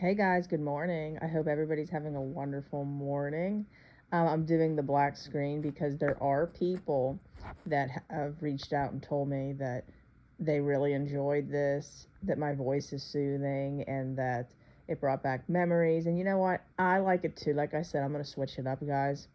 Hey guys, good morning. I hope everybody's having a wonderful morning. I'm doing the black screen because there are people that have reached out and told me that they really enjoyed this, that my voice is soothing, and that it brought back memories. And you know what? I like it too. Like I said, I'm going to switch it up, guys.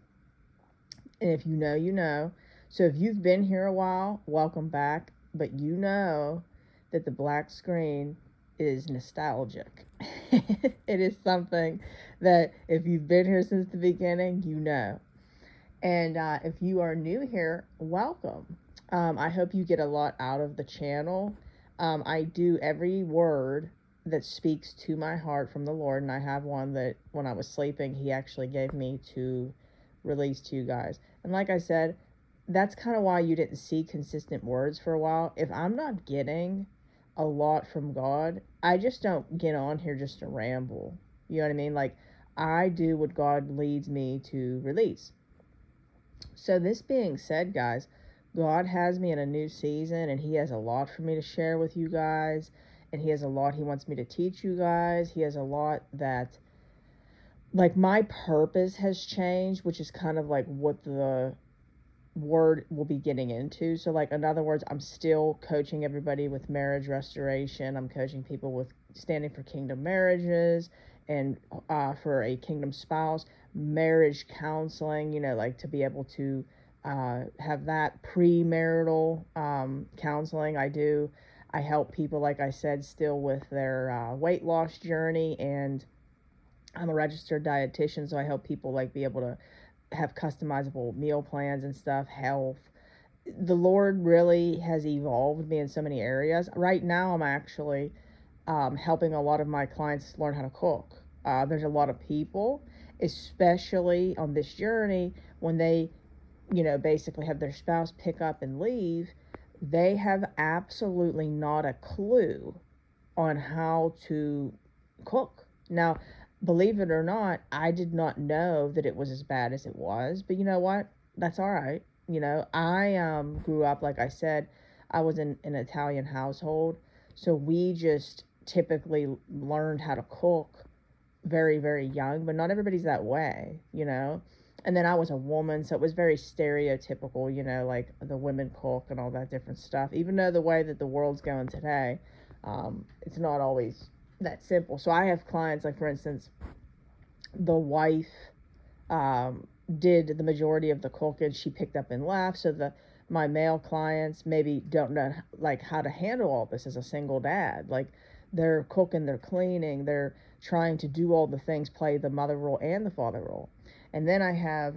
And if you know, you know. So if you've been here a while, welcome back. But you know that the black screen is nostalgic. It is something that if you've been here since the beginning, you know. And if you are new here, welcome. I hope you get a lot out of the channel. I do every word that speaks to my heart from the Lord, and I have one that when I was sleeping, He actually gave me to release to you guys. And like I said, that's kind of why you didn't see consistent words for a while. If I'm not getting a lot from God, I just don't get on here just to ramble. You know what I mean? Like, I do what God leads me to release. So, this being said, guys, God has me in a new season and He has a lot for me to share with you guys. And He has a lot He wants me to teach you guys. He has a lot that, like, my purpose has changed, which is kind of like what the word will be getting into. So, like, in other words, I'm still coaching everybody with marriage restoration. I'm coaching people with standing for kingdom marriages and for a kingdom spouse, marriage counseling, like to be able to have that premarital counseling. I help people, like I said, still with their weight loss journey, and I'm a registered dietitian, so I help people like be able to have customizable meal plans and stuff, health. The Lord really has evolved me in so many areas. Right now, I'm actually helping a lot of my clients learn how to cook. There's a lot of people, especially on this journey, when they, basically have their spouse pick up and leave, they have absolutely not a clue on how to cook. Now, believe it or not, I did not know that it was as bad as it was, but you know what? That's all right. I grew up, like I said, I was in an Italian household, so we just typically learned how to cook very, very young, but not everybody's that way. And then I was a woman, so it was very stereotypical, like the women cook and all that different stuff. Even though the way that the world's going today, it's not always that simple. So I have clients, like for instance, the wife did the majority of the cooking. She picked up and left. So my male clients maybe don't know like how to handle all this as a single dad. Like, they're cooking, they're cleaning, they're trying to do all the things, play the mother role and the father role. And then I have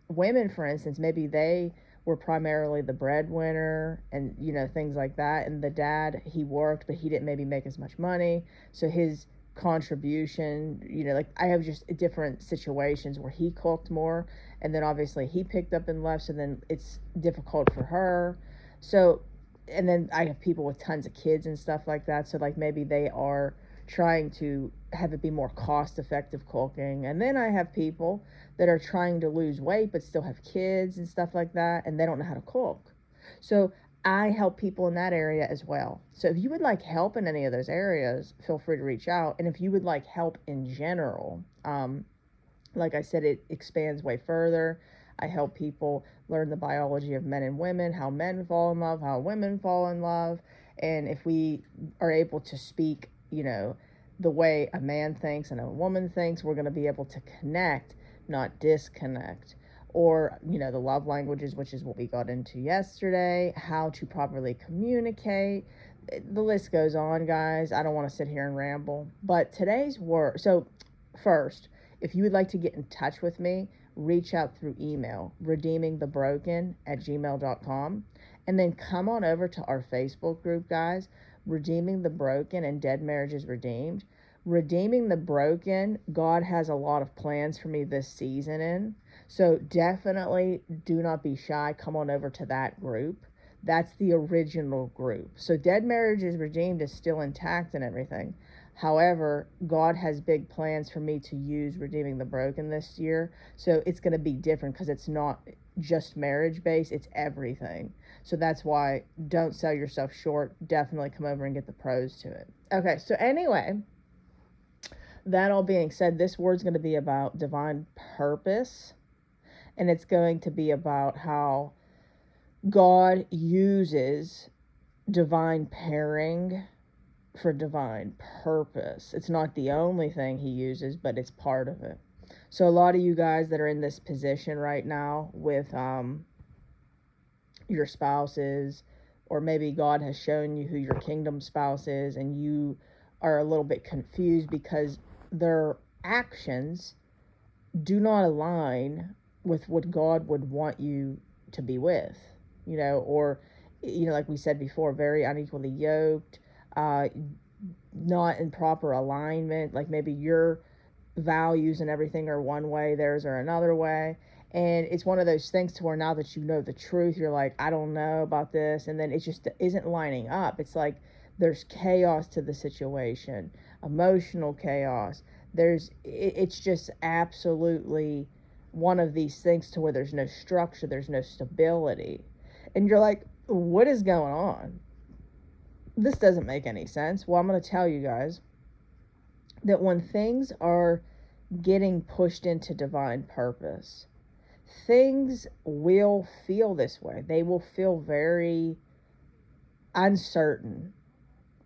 women, for instance, maybe they were primarily the breadwinner and things like that, and the dad, he worked but he didn't maybe make as much money, so his contribution, like I have just different situations where he cooked more, and then obviously he picked up and left, so then it's difficult for her. So, and then I have people with tons of kids and stuff like that, so like maybe they are trying to have it be more cost effective cooking. And then I have people that are trying to lose weight but still have kids and stuff like that, and they don't know how to cook. So I help people in that area as well. So if you would like help in any of those areas, feel free to reach out. And if you would like help in general, like I said, it expands way further. I help people learn the biology of men and women, how men fall in love, how women fall in love. And if we are able to speak, the way a man thinks and a woman thinks, we're going to be able to connect, not disconnect. Or, the love languages, which is what we got into yesterday, how to properly communicate. The list goes on, guys. I don't want to sit here and ramble. But today's word. So, first, if you would like to get in touch with me, reach out through email, redeemingthebroken@gmail.com. And then come on over to our Facebook group, guys, Redeeming the Broken and Dead Marriages Redeemed. Redeeming the Broken, God has a lot of plans for me this season in. So definitely do not be shy. Come on over to that group. That's the original group. So Dead Marriages Redeemed is still intact and everything. However, God has big plans for me to use Redeeming the Broken this year. So it's going to be different because it's not just marriage based, it's everything. So that's why don't sell yourself short. Definitely come over and get the pros to it. Okay, so anyway, that all being said, this word's going to be about divine purpose, and it's going to be about how God uses divine pairing for divine purpose. It's not the only thing he uses, but it's part of it. So a lot of you guys that are in this position right now with your spouses, or maybe God has shown you who your kingdom spouse is, and you are a little bit confused because their actions do not align with what God would want you to be with, or, like we said before, very unequally yoked, not in proper alignment. Like maybe your values and everything are one way, theirs are another way. And it's one of those things to where now that you know the truth, you're like, I don't know about this. And then it just isn't lining up. It's like there's chaos to the situation, emotional chaos. It's just absolutely one of these things to where there's no structure, there's no stability. And you're like, what is going on? This doesn't make any sense. Well, I'm going to tell you guys that when things are getting pushed into divine purpose, things will feel this way. They will feel very uncertain,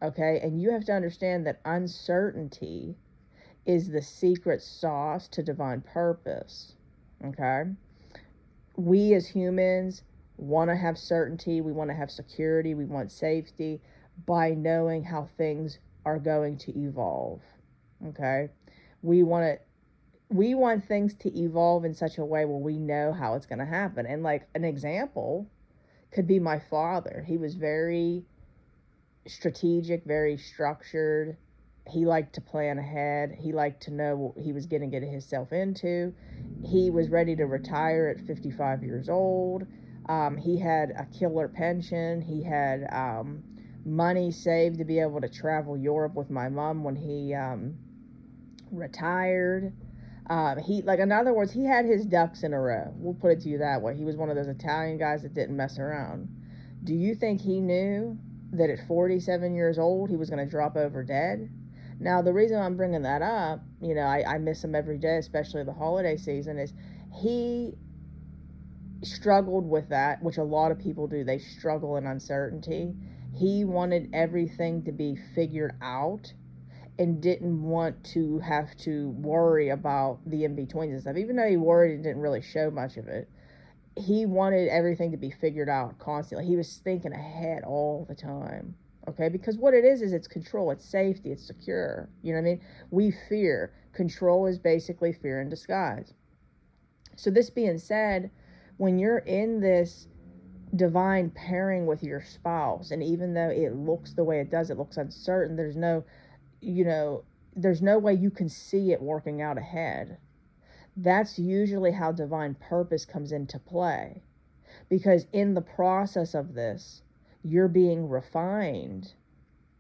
okay? And you have to understand that uncertainty is the secret sauce to divine purpose, okay? We as humans want to have certainty, we want to have security, we want safety by knowing how things are going to evolve, okay? We want things to evolve in such a way where we know how it's going to happen. And like an example could be my father. He was very strategic, very structured. He liked to plan ahead. He liked to know what he was going to get himself into. He was ready to retire at 55 years old. He had a killer pension. He had money saved to be able to travel Europe with my mom when he retired. In other words, he had his ducks in a row. We'll put it to you that way. He was one of those Italian guys that didn't mess around. Do you think he knew that at 47 years old he was going to drop over dead? Now, the reason I'm bringing that up, I miss him every day, especially the holiday season, is he struggled with that, which a lot of people do. They struggle in uncertainty. He wanted everything to be figured out and didn't want to have to worry about the in-betweens and stuff. Even though he worried and didn't really show much of it, he wanted everything to be figured out constantly. He was thinking ahead all the time, okay? Because what it is it's control, it's safety, it's secure. You know what I mean? We fear. Control is basically fear in disguise. So this being said, when you're in this divine pairing with your spouse, and even though it looks the way it does, it looks uncertain, there's no way you can see it working out ahead. That's usually how divine purpose comes into play. Because in the process of this, you're being refined.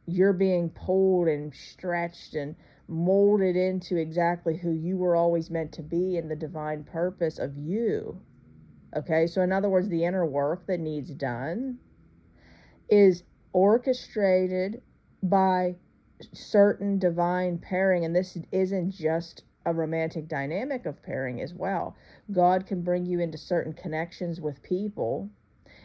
You're being pulled and stretched and molded into exactly who you were always meant to be in the divine purpose of you. Okay, so in other words, the inner work that needs done is orchestrated by certain divine pairing. And this isn't just a romantic dynamic of pairing as well. God can bring you into certain connections with people,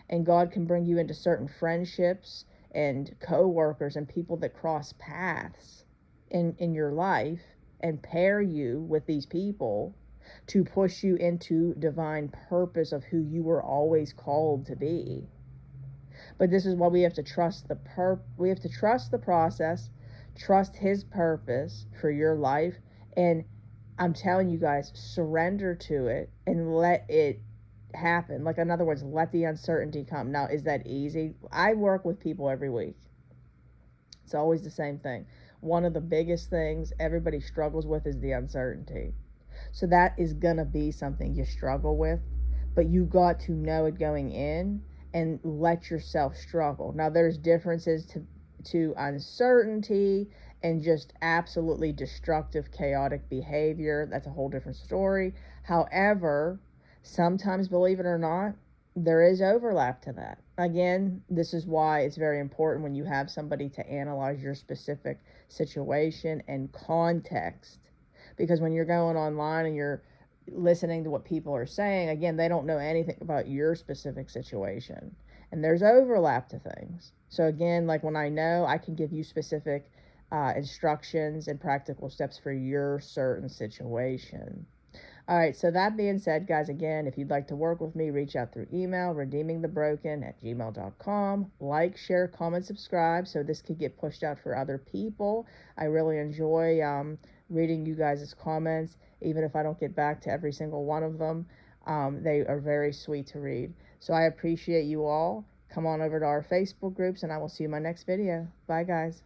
and God can bring you into certain friendships and co-workers and people that cross paths in your life and pair you with these people to push you into divine purpose of who you were always called to be. But this is why we have to trust we have to trust the process, trust his purpose for your life, and I'm telling you guys, surrender to it and let it happen. Like, in other words, let the uncertainty come. Now, is that easy? I work with people every week. It's always the same thing. One of the biggest things everybody struggles with is the uncertainty. So that is gonna be something you struggle with, but you got to know it going in and let yourself struggle. Now, there's differences to uncertainty and just absolutely destructive, chaotic behavior. That's a whole different story. However, sometimes, believe it or not, there is overlap to that. Again, this is why it's very important when you have somebody to analyze your specific situation and context. Because when you're going online and you're listening to what people are saying, again, they don't know anything about your specific situation. And there's overlap to things. So, again, like when I know, I can give you specific instructions and practical steps for your certain situation. All right, so that being said, guys, again, if you'd like to work with me, reach out through email, redeemingthebroken@gmail.com. Like, share, comment, subscribe so this could get pushed out for other people. I really enjoy reading you guys' comments, even if I don't get back to every single one of them. They are very sweet to read. So I appreciate you all. Come on over to our Facebook groups, and I will see you in my next video. Bye, guys.